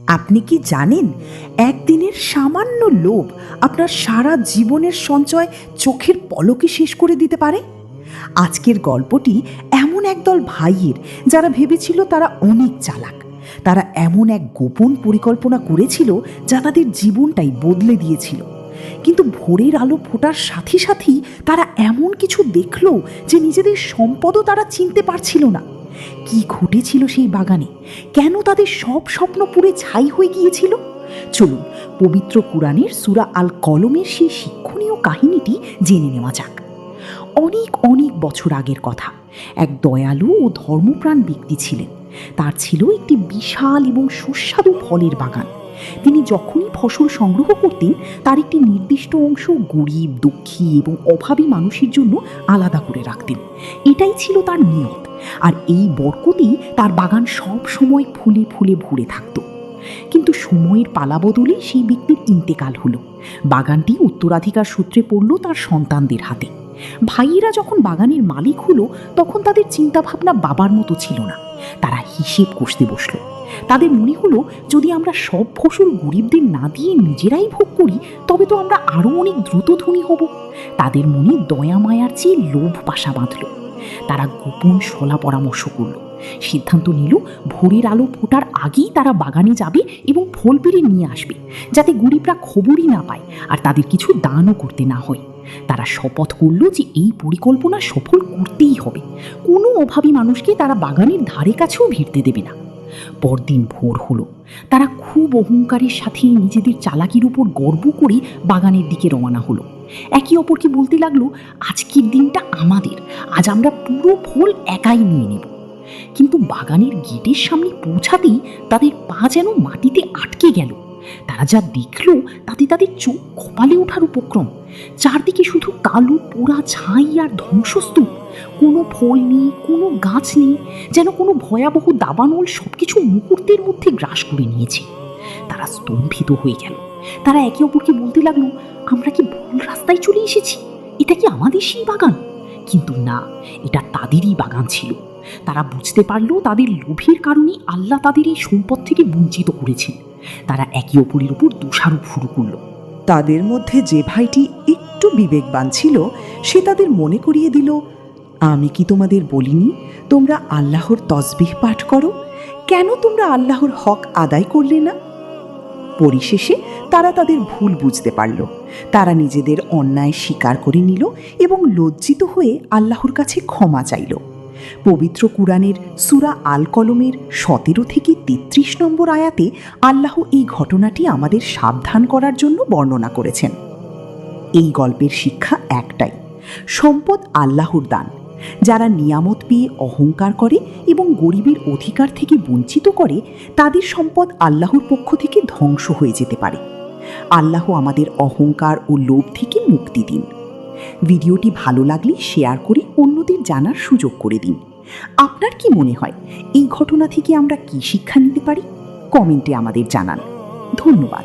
আপনি কি জানেন, একদিনের সামান্য লোভ আপনার সারা জীবনের সঞ্চয় চোখের পলকে শেষ করে দিতে পারে? আজকের গল্পটি এমন একদল ভাইয়ের, যারা ভেবেছিল তারা অনেক চালাক। তারা এমন এক গোপন পরিকল্পনা করেছিল যা তাদের জীবনটাই বদলে দিয়েছিল। কিন্তু ভোরের আলো ফোটার সাথে সাথেই তারা এমন কিছু দেখল যে নিজেদের সম্পদও তারা চিনতে পারছিল না। কি ঘটেছিল সেই বাগানে? কেন তাদের সব স্বপ্ন পুড়ে ছাই হয়ে গিয়েছিল? চলুন পবিত্র কুরআনের সূরা আল কলমের সেই শিক্ষণীয় কাহিনীটি জেনে নেওয়া যাক। অনেক অনেক বছর আগের কথা। এক দয়ালু ও ধর্মপ্রাণ ব্যক্তি ছিলেন। তার ছিল একটি বিশাল এবং সুস্বাদু ফলের বাগান। তিনি যখনই ফসল সংগ্রহ করতেন, তার একটি নির্দিষ্ট অংশ গরিব, দুঃখী এবং অভাবী মানুষের জন্য আলাদা করে রাখতেন। এটাই ছিল তার নিয়ত। আর এই বরকতেই তার বাগান সব সময় ফুলে ফুলে ভরে থাকত। কিন্তু সময়ের পালাবদলে সেই ব্যক্তির ইন্তেকাল হলো। বাগানটি উত্তরাধিকার সূত্রে পড়ল তার সন্তানদের হাতে। ভাইয়েরা যখন বাগানের মালিক হলো, তখন তাদের চিন্তাভাবনা বাবার মতো ছিল না। তারা হিসেব কষতে বসলো। তাদের মনে হলো, যদি আমরা সব ফসল গরিবদের না দিয়ে নিজেরাই ভোগ করি, তবে তো আমরা আরও অনেক দ্রুত ধনী হব। তাদের মনে দয়া মায়ার চেয়ে লোভ বাসা বাঁধল। তারা গোপন সলা পরামর্শ করল। সিদ্ধান্ত নিল, ভোরের আলো ফোটার আগেই তারা বাগানে যাবে এবং ফল পেড়ে নিয়ে আসবে, যাতে গরিবরা খবরই না পায় আর তাদের কিছু দানও করতে না হয়। তারা শপথ করল যে এই পরিকল্পনা সফল করতেই হবে। কোনো অভাবী মানুষকে তারা বাগানের ধারে কাছেও ভিড়তে দেবে না। পরদিন ভোর হলো। তারা খুব অহংকারের সাথে নিজেদের চালাকির উপর গর্ব করে বাগানের দিকে রওনা হলো। একে অপরকে বলতে লাগলো, আজকের দিনটা আমাদের, আজ আমরা পুরো ফল একাই নিয়ে নেব। কিন্তু বাগানের গেটের সামনে পৌঁছাতেই তাদের পা যেন মাটিতে আটকে গেল। তারা যা দেখল তাতে তাদের চোখ কপালে ওঠার উপক্রম। চারদিকে শুধু কালো পোড়া ছাই আর ধ্বংসস্তূপ। কোনো ফল নেই, কোনো গাছ নেই, যেন কোনো ভয়াবহ দাবানল সবকিছু মুহূর্তের মধ্যে গ্রাস করে নিয়েছে। তারা স্তম্ভিত হয়ে গেল। তারা একে অপরকে বলতে লাগলো, আমরা কি ভুল রাস্তায় চলে এসেছি? এটা কি আমাদের সেই বাগান? কিন্তু না, এটা তাদেরই বাগান ছিল। তারা বুঝতে পারল, তাদের লোভের কারণে আল্লাহ তাদের এই সম্পদ থেকে বঞ্চিত করেছেন। তারা একে অপরের উপর দোষারোপ শুরু করলো। তাদের মধ্যে যে ভাইটি একটু বিবেকবান ছিল, সে তাদের মনে করিয়ে দিল, আমি কি তোমাদের বলিনি তোমরা আল্লাহর তসবিহ পাঠ করো? কেন তোমরা আল্লাহর হক আদায় করলে না? পরিশেষে তারা তাদের ভুল বুঝতে পারল। তারা নিজেদের অন্যায় স্বীকার করে নিল এবং লজ্জিত হয়ে আল্লাহর কাছে ক্ষমা চাইল। পবিত্র কুরআনের সূরা আল কলমের 17 থেকে 33 নম্বর আয়াতে আল্লাহ এই ঘটনাটি আমাদের সাবধান করার জন্য বর্ণনা করেছেন। এই গল্পের শিক্ষা একটাই: সম্পদ আল্লাহর দান। যারা নিয়ামত পেয়ে অহংকার করে এবং গরিবের অধিকার থেকে বঞ্চিত করে, তাদের সম্পদ আল্লাহর পক্ষ থেকে ধ্বংস হয়ে যেতে পারে। আল্লাহ আমাদের অহংকার ও লোভ থেকে মুক্তি দিন। ভিডিওটি ভালো লাগলে শেয়ার করে অন্যদের জানার সুযোগ করে দিন। আপনার কি মনে হয়, এই ঘটনা থেকে আমরা কি শিক্ষা নিতে পারি? কমেন্টে আমাদের জানান। ধন্যবাদ।